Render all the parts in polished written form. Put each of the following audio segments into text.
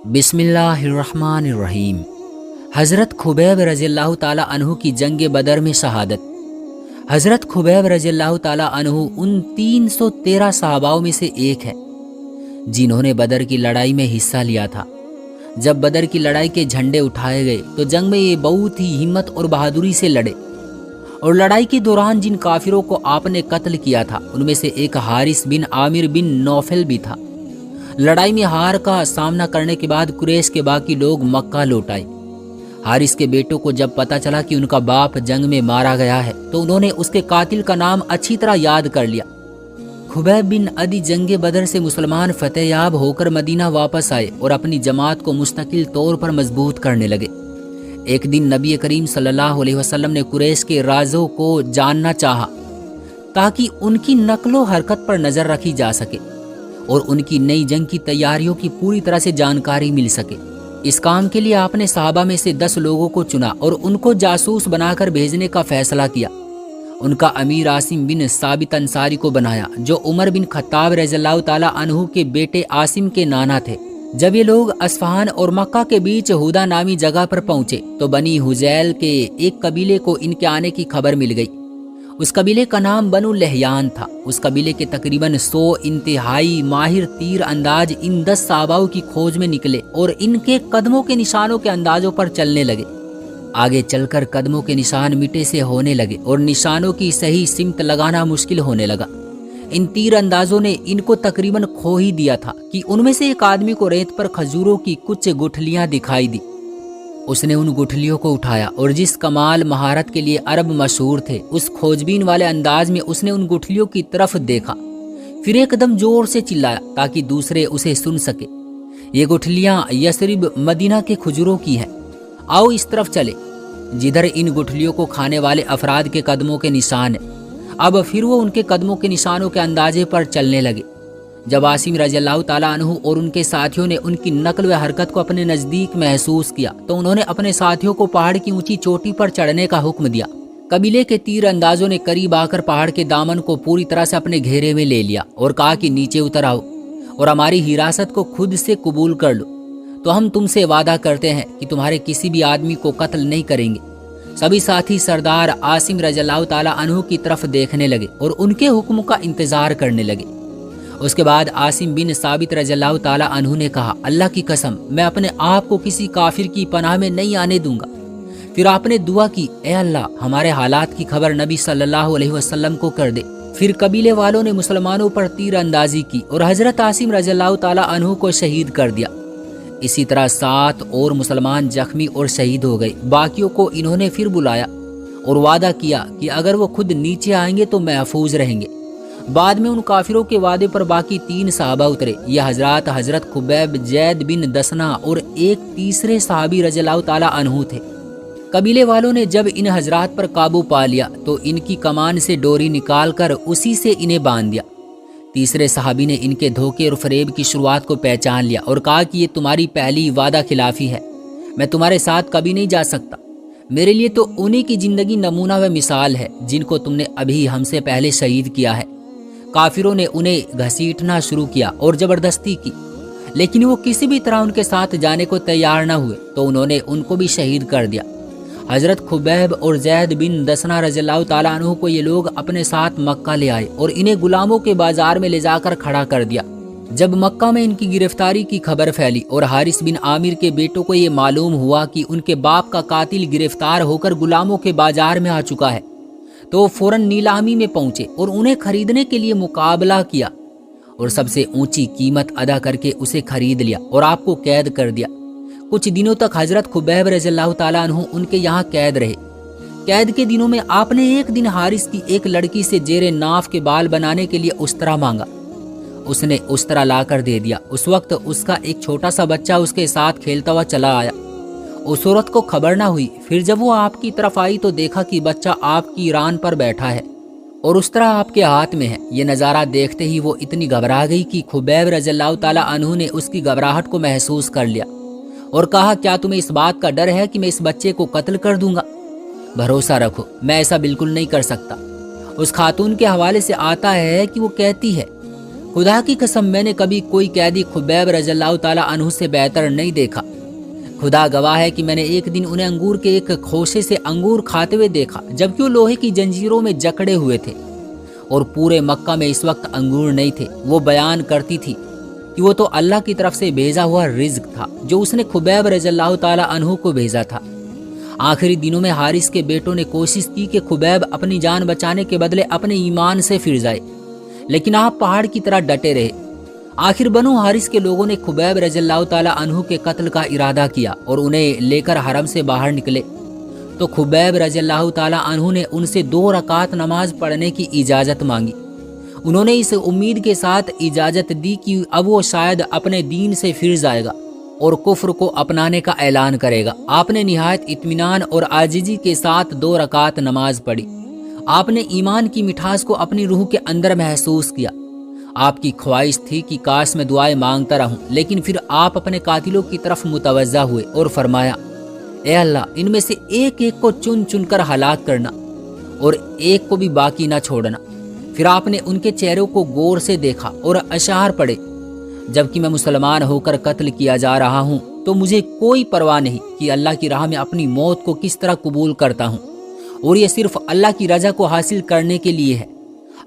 बिस्मिल्लाहिर्रहमानिर्रहीम। हज़रत खुबैब रज़ी अल्लाह ताला अन्हु की जंग बदर में शहादत। हज़रत खुबैब रज़ी अल्लाह ताला अन्हु उन 313 सहाबाओं में से एक है जिन्होंने बदर की लड़ाई में हिस्सा लिया था। जब बदर की लड़ाई के झंडे उठाए गए तो जंग में ये बहुत ही हिम्मत और बहादुरी से लड़े, और लड़ाई के दौरान जिन काफिरों को आपने कत्ल किया था उनमें से एक हारिस बिन आमिर बिन नौफल भी था। लड़ाई में हार का सामना करने के बाद कुरैश के बाकी लोग मक्का लौट आए। हारिस के बेटों को जब पता चला कि उनका बाप जंग में मारा गया है तो उन्होंने उसके कातिल का नाम अच्छी तरह याद कर लिया। खुबैब बिन अदी जंग बदर से मुसलमान फतेहयाब होकर मदीना वापस आए और अपनी जमात को मुस्तकिल तौर पर मजबूत करने लगे। एक दिन नबी करीम सल्लल्लाहु अलैहि वसल्लम ने कुरैश के राजों को जानना चाहा ताकि उनकी नकलो हरकत पर नजर रखी जा सके और उनकी नई जंग की तैयारियों की पूरी तरह से जानकारी मिल सके। इस काम के लिए आपने सहाबा में से 10 लोगों को चुना और उनको जासूस बनाकर भेजने का फैसला किया। उनका अमीर आसिम बिन साबित अंसारी को बनाया, जो उमर बिन खत्ताब रज़ियल्लाहु ताला अन्हु के बेटे आसिम के नाना थे। जब ये लोग अस्फहान और मक्का के बीच हुदा नामी जगह पर पहुंचे तो बनी हुजैल के एक कबीले को इनके आने की खबर मिल गई। उस कबीले का नाम बनु लहयान था। उस कबीले के तकरीबन 100 इंतहाई माहिर तीर अंदाज इन 10 सहाबाओं की खोज में निकले और इनके कदमों के निशानों के अंदाजों पर चलने लगे। आगे चलकर कदमों के निशान मिटे से होने लगे और निशानों की सही सिमत लगाना मुश्किल होने लगा। इन तीर अंदाजों ने इनको तकरीबन खो ही दिया था कि उनमें से एक आदमी को रेत पर खजूरों की कुछ गुठलियां दिखाई दी। उसने उन गुठलियों को उठाया और जिस कमाल महारत के लिए अरब मशहूर थे उस खोजबीन वाले अंदाज में उसने उन गुठलियों की तरफ देखा। फिर एकदम जोर से चिल्लाया ताकि दूसरे उसे सुन सके, ये गुठलियां यसरिब मदीना के खजूरों की हैं, आओ इस तरफ चले जिधर इन गुठलियों को खाने वाले अफराद के कदमों के निशान हैं। अब फिर वो उनके कदमों के निशानों के अंदाजे पर चलने लगे। जब आसिम रज़ियल्लाहु ताला अन्हु और उनके साथियों ने उनकी नकल व हरकत को अपने नज़दीक महसूस किया तो उन्होंने अपने साथियों को पहाड़ की ऊंची चोटी पर चढ़ने का हुक्म दिया। कबीले के तीर अंदाजों ने करीब आकर पहाड़ के दामन को पूरी तरह से अपने घेरे में ले लिया और कहा कि नीचे उतर आओ और हमारी हिरासत को खुद से कबूल कर लो, तो हम तुमसे वादा करते हैं कि तुम्हारे किसी भी आदमी को कत्ल नहीं करेंगे। सभी साथी सरदार आसिम रज़ियल्लाहु ताला अन्हु की तरफ देखने लगे और उनके हुक्म का इंतजार करने लगे। उसके बाद आसिम बिन साबित रज़ियल्लाहु ताला अन्हु ने कहा, अल्लाह की कसम, मैं अपने आप को किसी काफिर की पनाह में नहीं आने दूंगा। फिर आपने दुआ की, ए अल्लाह, हमारे हालात की खबर नबी सल्लल्लाहु अलैहि वसल्लम को कर दे। फिर कबीले वालों ने मुसलमानों पर तीर अंदाजी की और हजरत आसिम रज़ियल्लाहु ताला अन्हु को शहीद कर दिया। इसी तरह 7 और मुसलमान जख्मी और शहीद हो गए। बाकियों को इन्होंने फिर बुलाया और वादा किया कि अगर वो खुद नीचे आएंगे तो महफूज रहेंगे। बाद में उन काफिरों के वादे पर बाकी 3 सहाबा उतरे। यह हजरत खुबैब, जैद बिन दसना और एक तीसरे सहाबी रज़ियल्लाहु ताला अन्हु थे। कबीले वालों ने जब इन हजरात पर काबू पा लिया तो इनकी कमान से डोरी निकालकर उसी से इन्हें बांध दिया। तीसरे सहाबी ने इनके धोखे और फरेब की शुरुआत को पहचान लिया और कहा कि ये तुम्हारी पहली वादा खिलाफी है, मैं तुम्हारे साथ कभी नहीं जा सकता। मेरे लिए तो उन्हीं की जिंदगी नमूना व मिसाल है जिनको तुमने अभी हमसे पहले शहीद किया है। काफिरों ने उन्हें घसीटना शुरू किया और जबरदस्ती की, लेकिन वो किसी भी तरह उनके साथ जाने को तैयार न हुए तो उन्होंने उनको भी शहीद कर दिया। हजरत खुबैब और जैद बिन दसना रज़ियल्लाहु ताला अन्हु को ये लोग अपने साथ मक्का ले आए और इन्हें गुलामों के बाजार में ले जाकर खड़ा कर दिया। जब मक्का में इनकी गिरफ्तारी की खबर फैली और हारिस बिन आमिर के बेटों को ये मालूम हुआ कि उनके बाप का कातिल गिरफ्तार होकर गुलामों के बाजार में आ चुका है तो फौरन नीलामी में पहुंचे और उन्हें खरीदने के लिए मुकाबला किया और सबसे ऊंची कीमत अदा करके उसे खरीद लिया और आपको कैद कर दिया। कुछ दिनों तक हजरत खुबैब रज़ियल्लाहु ताला अन्हु उनके यहाँ कैद रहे। कैद के दिनों में आपने एक दिन हारिस की एक लड़की से जेरे नाफ के बाल बनाने के लिए उस्तरा मांगा। उसने उस्तरा ला कर दे दिया। उस वक्त उसका एक छोटा सा बच्चा उसके साथ खेलता हुआ चला आया। उस औरत को खबर ना हुई। फिर जब वो आपकी तरफ आई तो देखा कि बच्चा आपकी रान पर बैठा है और उस्तरा आपके हाथ में है। ये नज़ारा देखते ही वो इतनी घबरा गई कि खुबैब रज़ियल्लाहु ताला अन्हु ने उसकी घबराहट को महसूस कर लिया और कहा, क्या तुम्हें इस बात का डर है कि मैं इस बच्चे को कत्ल कर दूंगा? भरोसा रखो, मैं ऐसा बिल्कुल नहीं कर सकता। उस खातून के हवाले से आता है कि वो कहती है, खुदा की कसम मैंने कभी कोई कैदी खुबैब रज़ी अल्लाह ताला अन्हु से बेहतर नहीं देखा। खुदा गवाह है कि मैंने एक दिन उन्हें अंगूर के एक खोसे से अंगूर खाते हुए देखा, जबकि वो लोहे की जंजीरों में जकड़े हुए थे और पूरे मक्का में इस वक्त अंगूर नहीं थे। वो बयान करती थी कि वो तो अल्लाह की तरफ से भेजा हुआ रिज्क था जो उसने खुबैब रज़ियल्लाहु ताला अन्हु को भेजा था। आखिरी दिनों में हारिस के बेटों ने कोशिश की कि खुबैब अपनी जान बचाने के बदले अपने ईमान से फिर जाए, लेकिन आप पहाड़ की तरह डटे रहे। आखिर बनु हारिस के लोगों ने खुबैब रज़ियल्लाहु ताला अन्हु के कत्ल का इरादा किया और उन्हें लेकर हरम से बाहर निकले तो खुबैब रज़ियल्लाहु ताला अन्हु ने उनसे 2 रकात नमाज पढ़ने की इजाज़त मांगी। उन्होंने इस उम्मीद के साथ इजाज़त दी कि अब वो शायद अपने दीन से फिर जाएगा और कुफ्र को अपनाने का ऐलान करेगा। आपने निहायत इत्मीनान और आजिजी के साथ 2 रकात नमाज पढ़ी। आपने ईमान की मिठास को अपनी रूह के अंदर महसूस किया। आपकी ख्वाहिश थी कि काश मैं दुआएं मांगता रहूं, लेकिन फिर आप अपने कातिलों की तरफ मुतवज्जा हुए और फरमाया, ए अल्लाह, इनमें से एक एक को चुन चुन कर हलाक करना और एक को भी बाकी ना छोड़ना। फिर आपने उनके चेहरों को गौर से देखा और अशार पढ़े, जबकि मैं मुसलमान होकर कत्ल किया जा रहा हूँ तो मुझे कोई परवाह नहीं कि अल्लाह की राह में अपनी मौत को किस तरह कबूल करता हूँ, और ये सिर्फ अल्लाह की रजा को हासिल करने के लिए है।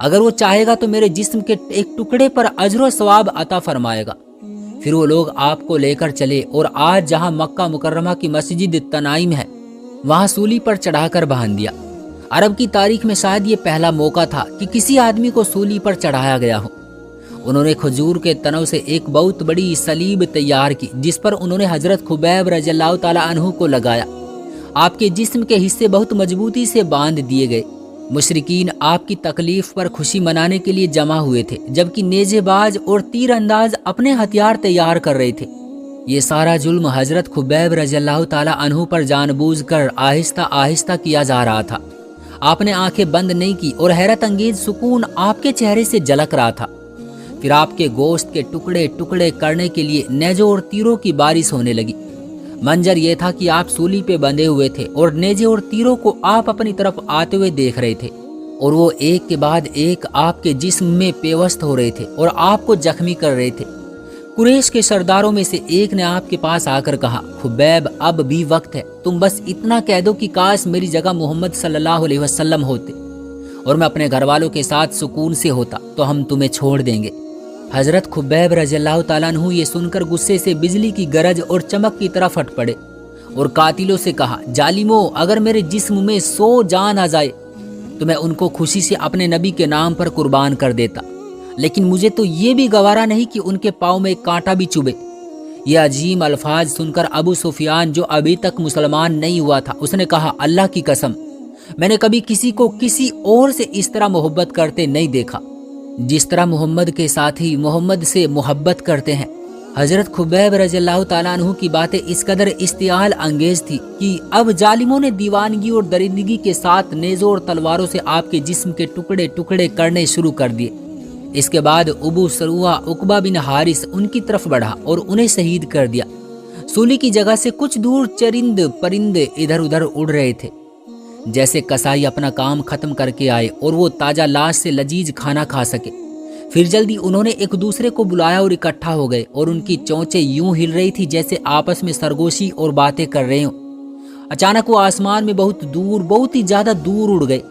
अगर वो चाहेगा तो मेरे जिस्म के एक टुकड़े पर अजर सवाब अता फरमाएगा। फिर वो लोग आपको लेकर चले और आज जहाँ मक्का मुकर्रमा की मस्जिद तनाइम है वहाँ सूली पर चढ़ाकर बांध दिया। अरब की तारीख में शायद ये पहला मौका था कि किसी आदमी को सूली पर चढ़ाया गया हो। उन्होंने खजूर के तनों से एक बहुत बड़ी सलीब तैयार की जिस पर उन्होंने हजरत खुबैब रज़ियल्लाहु ताला अन्हु को लगाया। आपके जिस्म के हिस्से बहुत मजबूती से बांध दिए गए। मुशरिकीन आपकी तकलीफ पर खुशी मनाने के लिए जमा हुए थे, जबकि नेजेबाज और तीर अंदाज अपने हथियार तैयार कर रहे थे। ये सारा जुल्म हजरत खुबैब रज़ियल्लाहु ताला अन्हु पर जानबूझकर आहिस्ता आहिस्ता किया जा रहा था। आपने आंखें बंद नहीं की और हैरत अंगेज सुकून आपके चेहरे से झलक रहा था। फिर आपके गोश्त के टुकड़े टुकड़े करने के लिए नेजों और तीरों की बारिश होने लगी। मंजर ये था कि आप सूली पे बंधे हुए थे और नेजे और तीरों को आप अपनी तरफ आते हुए देख रहे थे, और वो एक के बाद एक आपके जिस्म में पेवस्त हो रहे थे और आपको जख्मी कर रहे थे। कुरैश के सरदारों में से एक ने आपके पास आकर कहा, खुबैब, अब भी वक्त है, तुम बस इतना कह दो कि काश मेरी जगह मोहम्मद सल्लल्लाहु अलैहि वसल्लम होते और मैं अपने घर वालों के साथ सुकून से होता तो हम तुम्हें छोड़ देंगे। हजरत खुबैब रज़ियल्लाहु ताला अन्हु ये सुनकर गुस्से से बिजली की गरज और चमक की तरह फट पड़े और कातिलों से कहा, जालिमो, अगर मेरे जिस्म में 100 जान आ जाए तो मैं उनको खुशी से अपने नबी के नाम पर कुर्बान कर देता, लेकिन मुझे तो ये भी गवारा नहीं कि उनके पाँव में एक कांटा भी चुभे। ये अजीम अल्फाज सुनकर अबू सुफियान, जो अभी तक मुसलमान नहीं हुआ था, उसने कहा, अल्लाह की कसम, मैंने कभी किसी को किसी और से इस तरह मोहब्बत करते नहीं देखा जिस तरह मोहम्मद के साथी मोहम्मद से मोहब्बत करते हैं। हजरत खुबैब रज़ियल्लाहु ताला अन्हु की बातें इस कदर इस्तियाल अंगेज थी कि अब जालिमों ने दीवानगी और दरिंदगी के साथ नेज़ों और तलवारों से आपके जिस्म के टुकड़े टुकड़े करने शुरू कर दिए। इसके बाद अबू सरुआ उकबा बिन हारिस उनकी तरफ बढ़ा और उन्हें शहीद कर दिया। सूली की जगह से कुछ दूर चरिंद परिंदे इधर उधर उड़ रहे थे, जैसे कसाई अपना काम खत्म करके आए और वो ताजा लाश से लजीज खाना खा सके। फिर जल्दी उन्होंने एक दूसरे को बुलाया और इकट्ठा हो गए और उनकी चोंचें यूं हिल रही थी जैसे आपस में सरगोशी और बातें कर रहे हों। अचानक वो आसमान में बहुत ही ज्यादा दूर उड़ गए।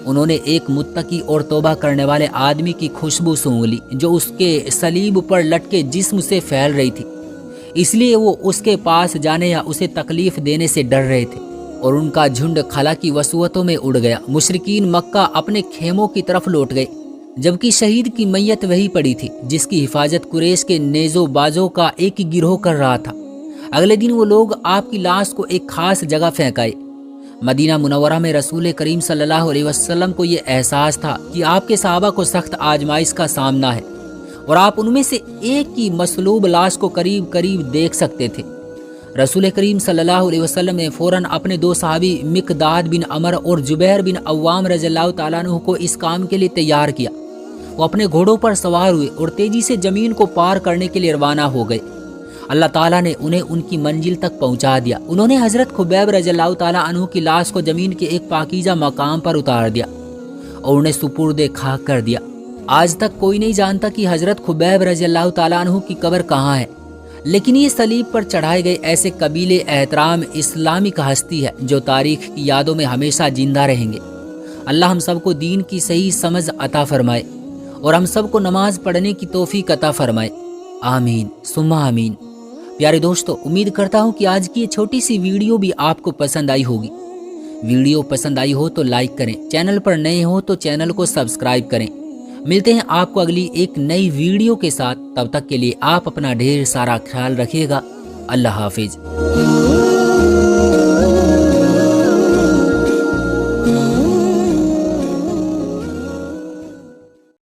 उन्होंने एक मुत्तकी और तौबा करने वाले आदमी की खुशबू सूंघ ली जो उसके सलीब पर लटके जिस्म से फैल रही थी, इसलिए वो उसके पास जाने या उसे तकलीफ देने से डर रहे थे और उनका झुंड खला की वसूअतों में उड़ गया। मुशरिकीन मक्का अपने खेमों की तरफ लौट गए, जबकि शहीद की मैयत वही पड़ी थी जिसकी हिफाजत कुरैश के नेज़ो बाजों का एक गिरोह कर रहा था। अगले दिन वो लोग आपकी लाश को एक खास जगह फेंकाए। मदीना मुनव्वरा में रसूल करीम सल्लल्लाहु अलैहि वसल्लम को ये एहसास था कि आपके सहाबा को सख्त आजमाइश का सामना है और आप उनमें से एक की मसलूब लाश को करीब करीब देख सकते थे। रसूल करीम सल्लल्लाहु अलैहि वसल्लम ने फौरन अपने 2 सहाबी मिकदाद बिन अमर और जुबैर बिन अव्वाम रज़ियल्लाहु ताला अन्हु को इस काम के लिए तैयार किया। वो अपने घोड़ों पर सवार हुए और तेजी से जमीन को पार करने के लिए रवाना हो गए। अल्लाह ताला ने उन्हें उनकी मंजिल तक पहुंचा दिया। उन्होंने हजरत खुबैब रज़ियल्लाहु ताला अन्हु की लाश को जमीन के एक पाकीज़ा मकाम पर उतार दिया और उन्हें सुपुर्दे खाक कर दिया। آج تک کوئی نہیں جانتا کہ حضرت خبیب رضی اللہ تعالیٰ عنہ کی قبر کہاں ہے، لیکن یہ صلیب پر چڑھائے گئے ایسے قبیل احترام اسلامک ہستی ہے جو تاریخ کی یادوں میں ہمیشہ زندہ رہیں گے۔ اللہ ہم سب کو دین کی صحیح سمجھ عطا فرمائے اور ہم سب کو نماز پڑھنے کی توفیق عطا فرمائے، آمین ثم آمین۔ پیارے دوستو، امید کرتا ہوں کہ آج کی یہ چھوٹی سی ویڈیو بھی آپ کو پسند آئی ہوگی۔ ویڈیو پسند آئی ہو تو لائک کریں، چینل پر نئے ہو تو چینل کو سبسکرائب کریں۔ ملتے ہیں آپ کو اگلی ایک نئی ویڈیو کے ساتھ، تب تک کے لیے آپ اپنا ڈھیر سارا خیال رکھیے گا۔ اللہ حافظ۔